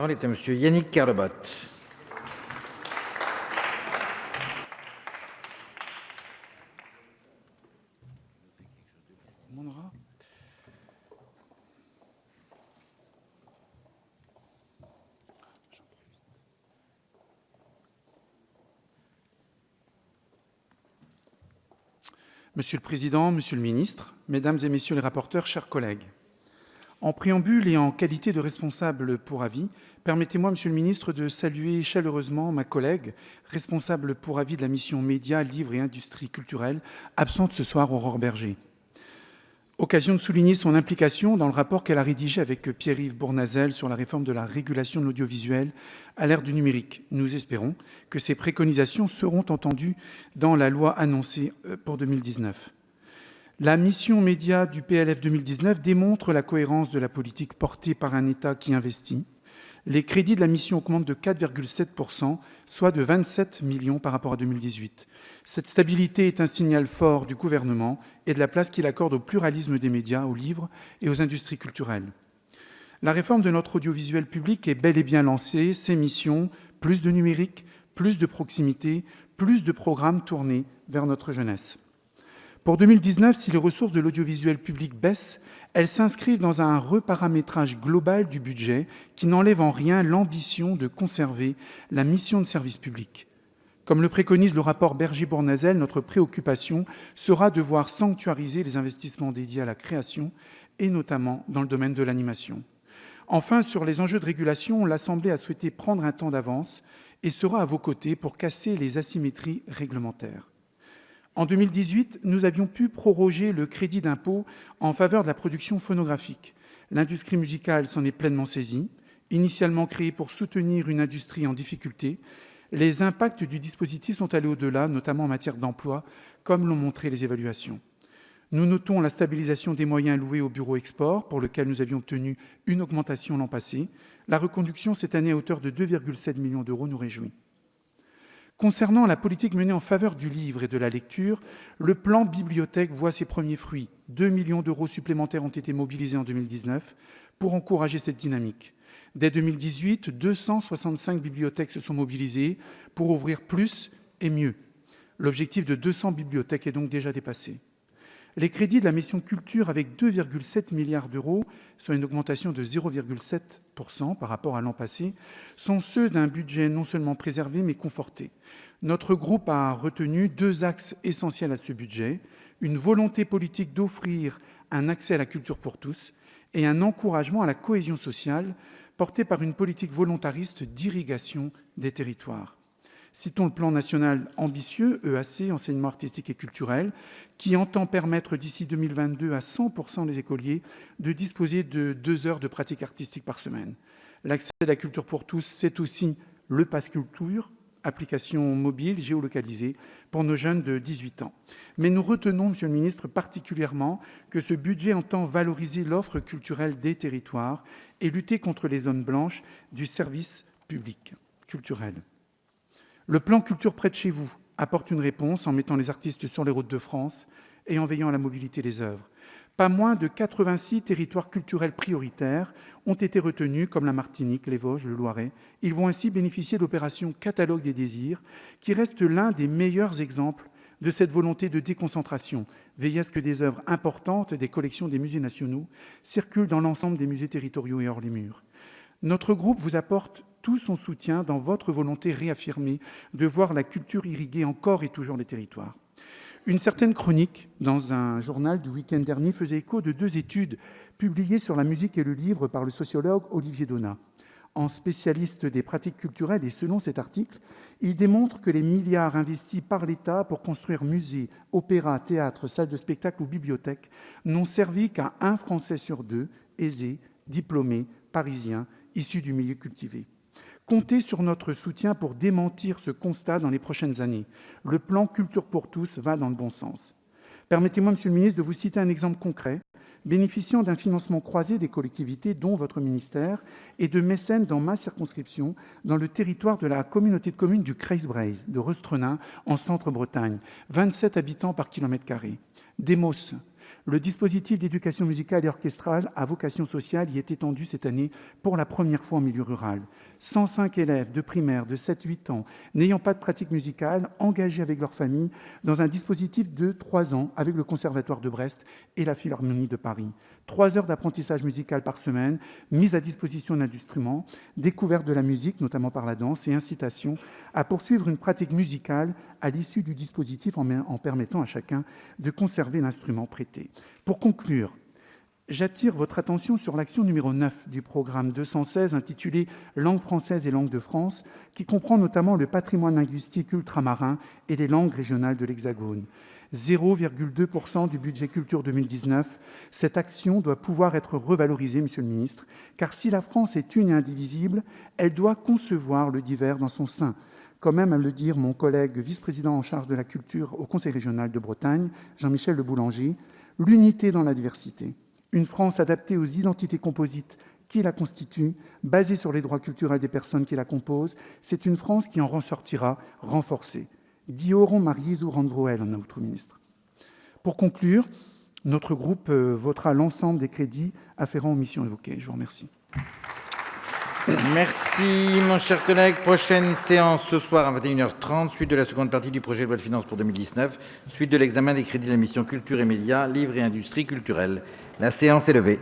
La parole est à Monsieur Yannick Kerlebot. Monsieur le Président, Monsieur le Ministre, Mesdames et Messieurs les rapporteurs, chers collègues, en préambule et en qualité de responsable pour avis, permettez-moi, Monsieur le Ministre, de saluer chaleureusement ma collègue, responsable pour avis de la mission Médias, Livres et Industries culturelles, absente ce soir, Aurore Berger. Occasion de souligner son implication dans le rapport qu'elle a rédigé avec Pierre-Yves Bournazel sur la réforme de la régulation de l'audiovisuel à l'ère du numérique. Nous espérons que ces préconisations seront entendues dans la loi annoncée pour 2019. La mission média du PLF 2019 démontre la cohérence de la politique portée par un État qui investit. Les crédits de la mission augmentent de 4,7%, soit de 27 millions par rapport à 2018. Cette stabilité est un signal fort du gouvernement et de la place qu'il accorde au pluralisme des médias, aux livres et aux industries culturelles. La réforme de notre audiovisuel public est bel et bien lancée. Ses missions, plus de numérique, plus de proximité, plus de programmes tournés vers notre jeunesse. Pour 2019, si les ressources de l'audiovisuel public baissent, elles s'inscrivent dans un reparamétrage global du budget qui n'enlève en rien l'ambition de conserver la mission de service public. Comme le préconise le rapport Berger-Bournazel, notre préoccupation sera de voir sanctuariser les investissements dédiés à la création et notamment dans le domaine de l'animation. Enfin, sur les enjeux de régulation, l'Assemblée a souhaité prendre un temps d'avance et sera à vos côtés pour casser les asymétries réglementaires. En 2018, nous avions pu proroger le crédit d'impôt en faveur de la production phonographique. L'industrie musicale s'en est pleinement saisie. Initialement créée pour soutenir une industrie en difficulté, les impacts du dispositif sont allés au-delà, notamment en matière d'emploi, comme l'ont montré les évaluations. Nous notons la stabilisation des moyens alloués au bureau export, pour lequel nous avions obtenu une augmentation l'an passé. La reconduction cette année à hauteur de 2,7 millions d'euros nous réjouit. Concernant la politique menée en faveur du livre et de la lecture, le plan bibliothèque voit ses premiers fruits. 2 millions d'euros supplémentaires ont été mobilisés en 2019 pour encourager cette dynamique. Dès 2018, 265 bibliothèques se sont mobilisées pour ouvrir plus et mieux. L'objectif de 200 bibliothèques est donc déjà dépassé. Les crédits de la mission culture avec 2,7 milliards d'euros, soit une augmentation de 0,7% par rapport à l'an passé, sont ceux d'un budget non seulement préservé mais conforté. Notre groupe a retenu 2 axes essentiels à ce budget, une volonté politique d'offrir un accès à la culture pour tous et un encouragement à la cohésion sociale porté par une politique volontariste d'irrigation des territoires. Citons le plan national ambitieux, EAC, enseignement artistique et culturel, qui entend permettre d'ici 2022 à 100% des écoliers de disposer de 2 heures de pratique artistique par semaine. L'accès à la culture pour tous, c'est aussi le Pass Culture, application mobile géolocalisée pour nos jeunes de 18 ans. Mais nous retenons, Monsieur le Ministre, particulièrement que ce budget entend valoriser l'offre culturelle des territoires et lutter contre les zones blanches du service public culturel. Le plan Culture près de chez vous apporte une réponse en mettant les artistes sur les routes de France et en veillant à la mobilité des œuvres. Pas moins de 86 territoires culturels prioritaires ont été retenus, comme la Martinique, les Vosges, le Loiret. Ils vont ainsi bénéficier de l'opération Catalogue des désirs, qui reste l'un des meilleurs exemples de cette volonté de déconcentration. Veiller à ce que des œuvres importantes des collections des musées nationaux circulent dans l'ensemble des musées territoriaux et hors les murs. Notre groupe vous apporte tout son soutien dans votre volonté réaffirmée de voir la culture irriguer encore et toujours les territoires. Une certaine chronique dans un journal du week-end dernier faisait écho de 2 études publiées sur la musique et le livre par le sociologue Olivier Donat. En spécialiste des pratiques culturelles, et selon cet article, il démontre que les milliards investis par l'État pour construire musées, opéras, théâtres, salles de spectacle ou bibliothèques n'ont servi qu'à 1 Français sur 2, aisé, diplômé, parisien, issu du milieu cultivé. Comptez sur notre soutien pour démentir ce constat dans les prochaines années. Le plan Culture pour tous va dans le bon sens. Permettez-moi, Monsieur le Ministre, de vous citer un exemple concret, bénéficiant d'un financement croisé des collectivités, dont votre ministère, et de mécènes dans ma circonscription, dans le territoire de la communauté de communes du Creys-Breiz, de Rostrenin, en Centre-Bretagne, 27 habitants par kilomètre carré. Demos, Le dispositif d'éducation musicale et orchestrale à vocation sociale y est étendu cette année pour la première fois en milieu rural. 105 élèves de primaire de 7-8 ans n'ayant pas de pratique musicale engagés avec leur famille dans un dispositif de 3 ans avec le Conservatoire de Brest et la Philharmonie de Paris. 3 heures d'apprentissage musical par semaine, mise à disposition d'instruments, découverte de la musique, notamment par la danse, et incitation à poursuivre une pratique musicale à l'issue du dispositif en permettant à chacun de conserver l'instrument prêté. Pour conclure, j'attire votre attention sur l'action numéro 9 du programme 216 intitulé « Langue française et langue de France » qui comprend notamment le patrimoine linguistique ultramarin et les langues régionales de l'Hexagone. 0,2% du budget culture 2019, cette action doit pouvoir être revalorisée, Monsieur le Ministre, car si la France est une et indivisible, elle doit concevoir le divers dans son sein. Comme aime à le dire mon collègue vice-président en charge de la culture au Conseil régional de Bretagne, Jean-Michel Le Boulanger, l'unité dans la diversité. Une France adaptée aux identités composites qui la constituent, basée sur les droits culturels des personnes qui la composent, c'est une France qui en ressortira renforcée. Dioron Mariezu Randvroel, en outre ministre. Pour conclure, notre groupe votera l'ensemble des crédits afférents aux missions évoquées. Je vous remercie. Merci, mon cher collègue. Prochaine séance ce soir à 21h30, suite de la seconde partie du projet de loi de finances pour 2019, suite de l'examen des crédits de la mission Culture et Médias, Livres et Industries culturelles. La séance est levée.